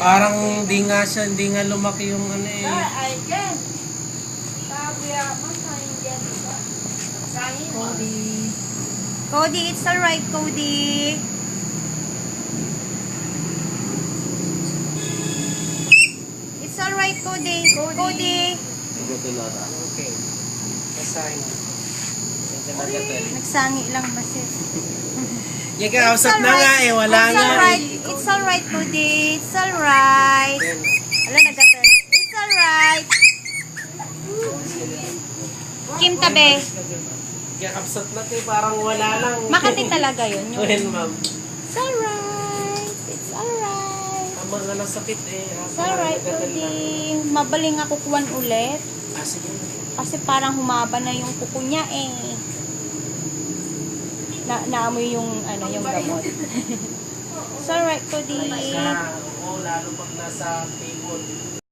Parang hindi nga lumaki yung ano eh. Cody. Cody, it's alright, Cody. It's alright, Cody. Cody. Okay. Kasahin. Nagsangi lang ba siya? Yung kausap na nga eh, wala It's nga alright. eh. It's alright, Cody. It's alright. Ala, nagatan. It's alright. Kim tabi. Yung kausap na eh, parang wala lang. Makati talaga yun. Well, ma'am. It's alright. It's alright. Ang mga nasakit eh. It's alright, Cody. Mabaling ako kuwan ulit. Ah, sige. Kasi parang humaba na yung kuko niya eh. Naamoy yung yung gamot. It's alright, Cody. Oo, lalo pag nasa table.